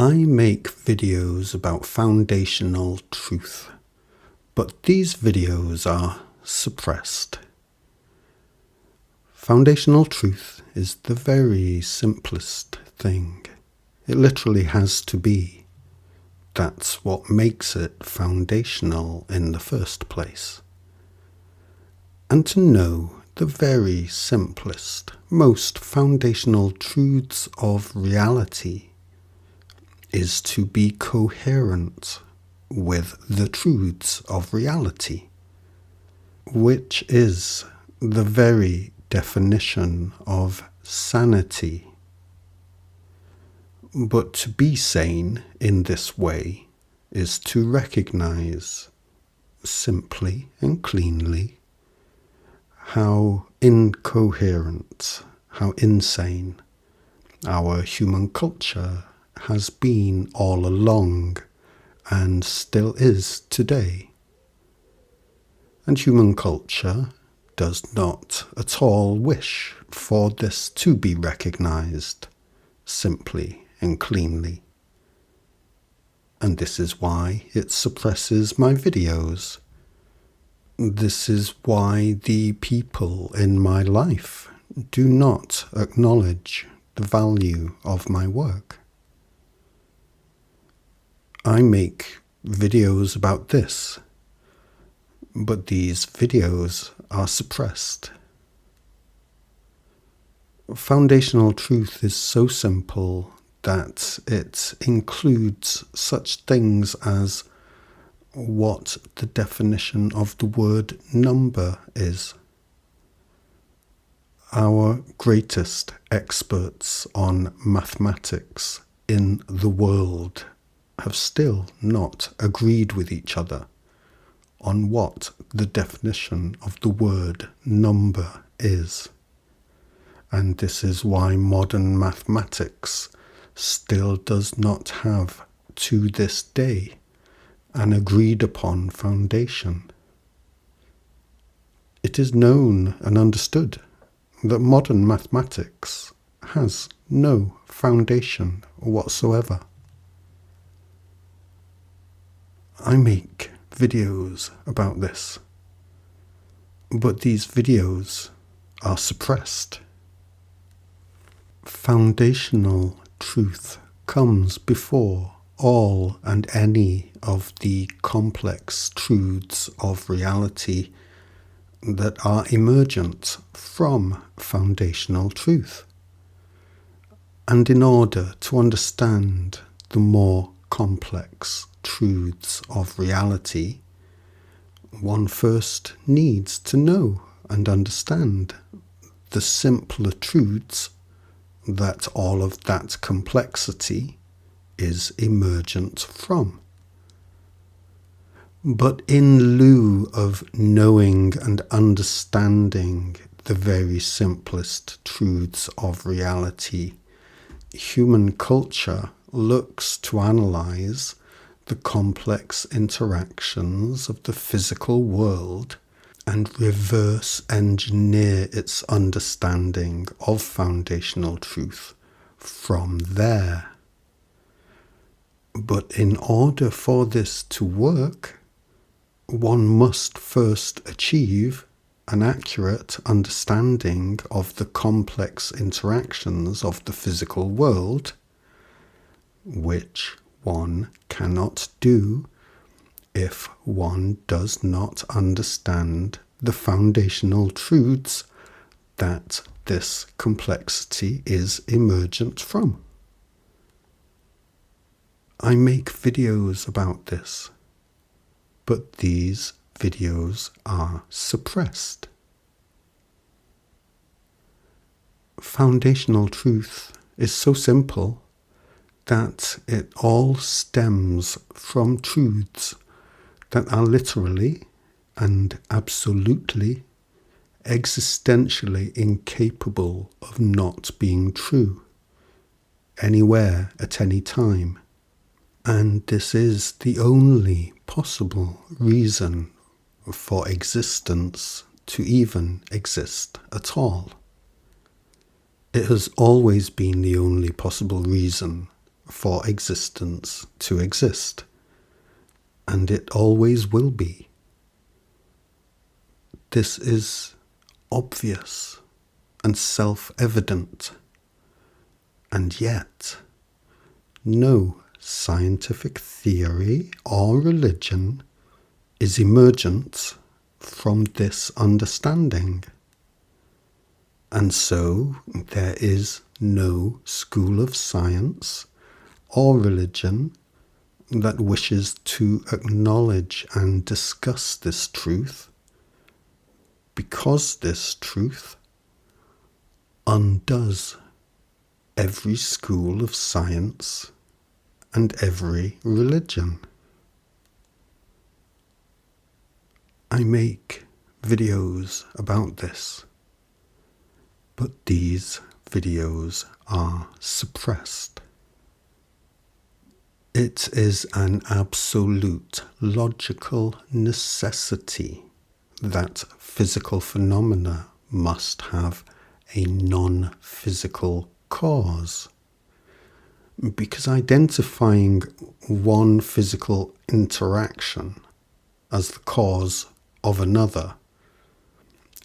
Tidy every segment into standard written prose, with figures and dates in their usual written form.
I make videos about foundational truth, but these videos are suppressed. Foundational truth is the very simplest thing. It literally has to be. That's what makes it foundational in the first place. And to know the very simplest, most foundational truths of reality is to be coherent with the truths of reality, which is the very definition of sanity. But to be sane in this way is to recognize simply and cleanly how incoherent, how insane our human culture has been all along and still is today. And human culture does not at all wish for this to be recognized simply and cleanly. And this is why it suppresses my videos. This is why the people in my life do not acknowledge the value of my work. I make videos about this, but these videos are suppressed. Foundational truth is so simple that it includes such things as what the definition of the word number is. Our greatest experts on mathematics in the world have still not agreed with each other on what the definition of the word number is. And this is why modern mathematics still does not have, to this day, an agreed upon foundation. It is known and understood that modern mathematics has no foundation whatsoever. I make videos about this, but these videos are suppressed. Foundational truth comes before all and any of the complex truths of reality that are emergent from foundational truth. And in order to understand the more complex truths of reality, one first needs to know and understand the simpler truths that all of that complexity is emergent from. But in lieu of knowing and understanding the very simplest truths of reality, human culture looks to analyze the complex interactions of the physical world and reverse engineer its understanding of foundational truth from there. But in order for this to work, one must first achieve an accurate understanding of the complex interactions of the physical world, which one cannot do if one does not understand the foundational truths that this complexity is emergent from. I make videos about this, but these videos are suppressed. Foundational truth is so simple that it all stems from truths that are literally and absolutely existentially incapable of not being true anywhere at any time. And this is the only possible reason for existence to even exist at all. It has always been the only possible reason for existence to exist, and it always will be. This is obvious and self-evident, and yet no scientific theory or religion is emergent from this understanding. And so there is no school of science or religion that wishes to acknowledge and discuss this truth, because this truth undoes every school of science and every religion. I make videos about this, but these videos are suppressed. It is an absolute logical necessity that physical phenomena must have a non-physical cause, because identifying one physical interaction as the cause of another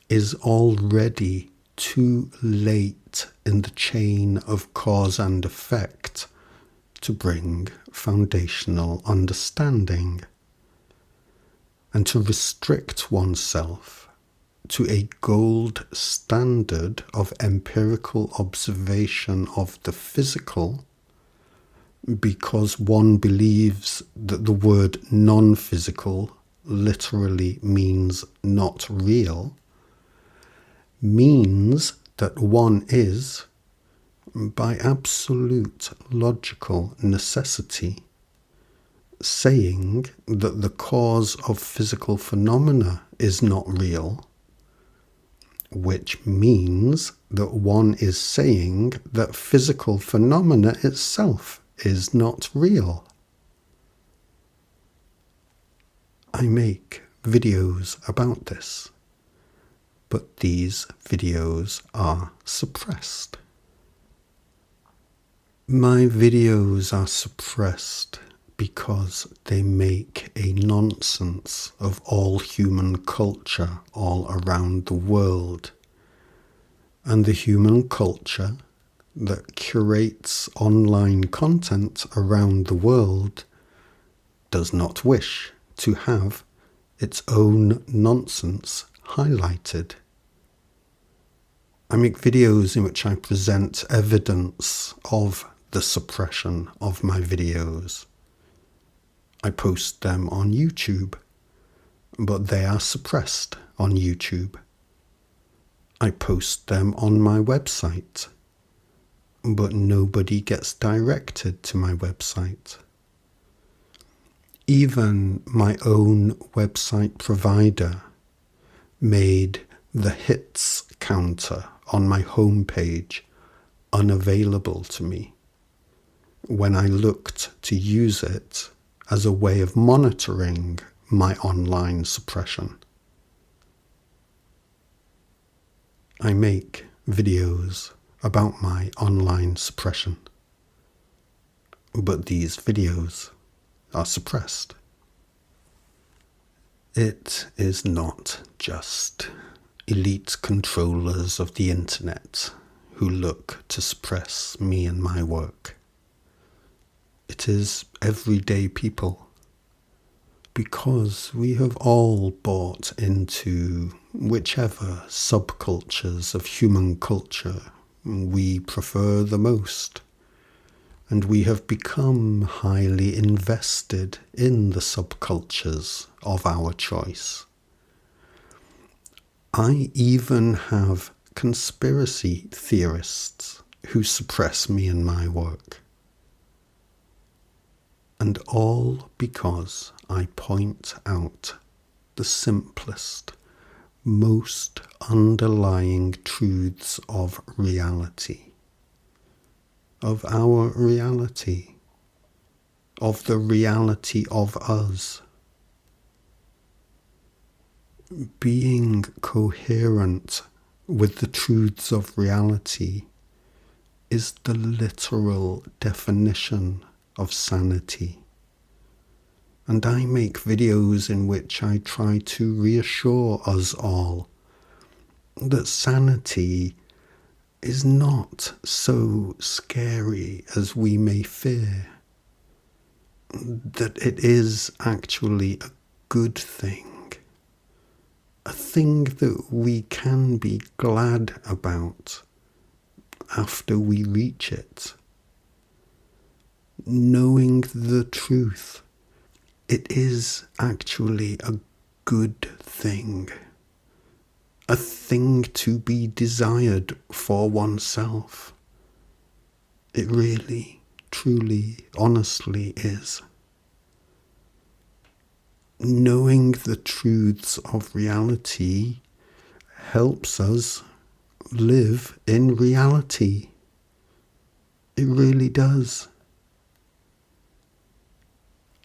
is already too late in the chain of cause and effect to bring foundational understanding. And to restrict oneself to a gold standard of empirical observation of the physical, because one believes that the word non-physical literally means not real, means that one is, by absolute logical necessity, saying that the cause of physical phenomena is not real, which means that one is saying that physical phenomena itself is not real. I make videos about this, but these videos are suppressed. My videos are suppressed because they make a nonsense of all human culture all around the world. And the human culture that curates online content around the world does not wish to have its own nonsense highlighted. I make videos in which I present evidence of the suppression of my videos. I post them on YouTube, but they are suppressed on YouTube. I post them on my website, but nobody gets directed to my website. Even my own website provider made the hits counter on my homepage unavailable to me when I looked to use it as a way of monitoring my online suppression. I make videos about my online suppression, but these videos are suppressed. It is not just elite controllers of the internet who look to suppress me and my work. It is everyday people, because we have all bought into whichever subcultures of human culture we prefer the most, and we have become highly invested in the subcultures of our choice. I even have conspiracy theorists who suppress me and my work. And all because I point out the simplest, most underlying truths of reality, of our reality, of the reality of us. Being coherent with the truths of reality is the literal definition of sanity. And I make videos in which I try to reassure us all that sanity is not so scary as we may fear, that it is actually a good thing, a thing that we can be glad about after we reach it. Knowing the truth, it is actually a good thing, a thing to be desired for oneself. It really, truly, honestly is. Knowing the truths of reality helps us live in reality. It really does.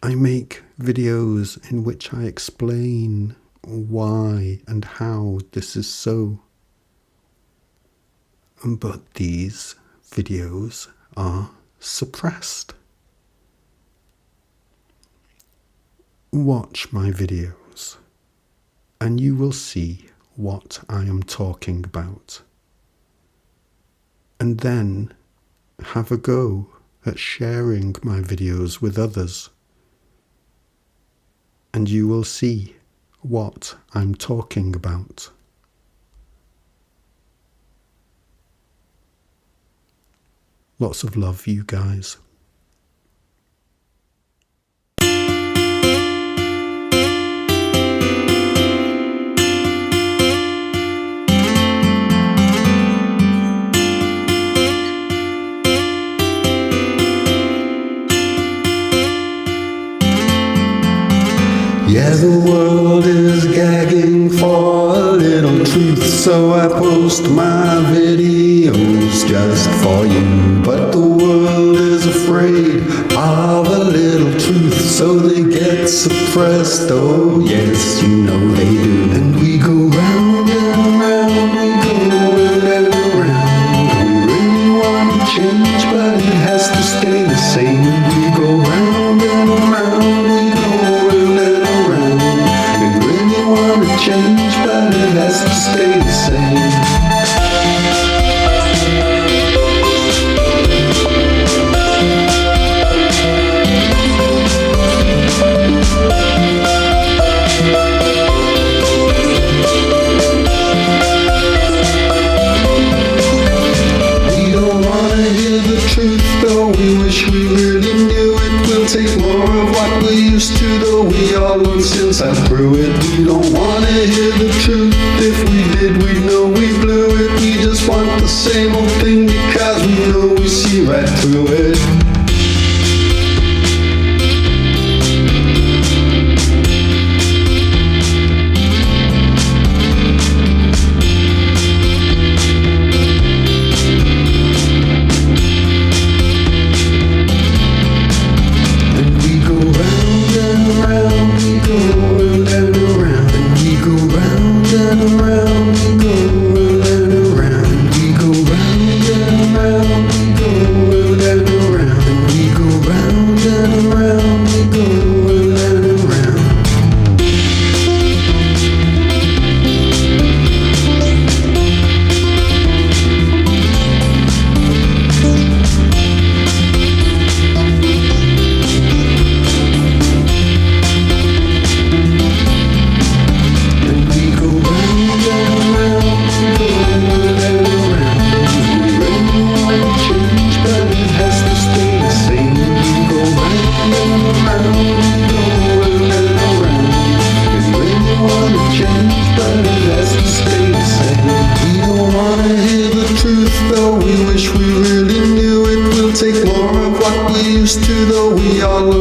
I make videos in which I explain why and how this is so. But these videos are suppressed. Watch my videos and you will see what I am talking about. And then have a go at sharing my videos with others. And you will see what I'm talking about. Lots of love, you guys. Yeah, the world is gagging for a little truth, so I post my videos just for you. But the world is afraid of a little truth, so they get suppressed. Oh yes, you know they do. And we go round and round, we go round and round. We really want to change, but it has to stay the same. We go round and round, we go round and change, but it has to stay the same. We don't want to hear the truth, though we wish we really knew it. We'll take more of what we used to, though we all learned since I threw it. We don't want to hear the truth. If we did, we'd know we blew it. We just want the same old thing because we know we see right through it.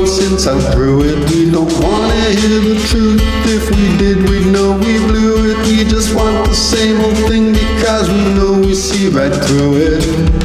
Since I'm through it, we don't want to hear the truth. If we did, we'd know we blew it. We just want the same old thing because we know we see right through it.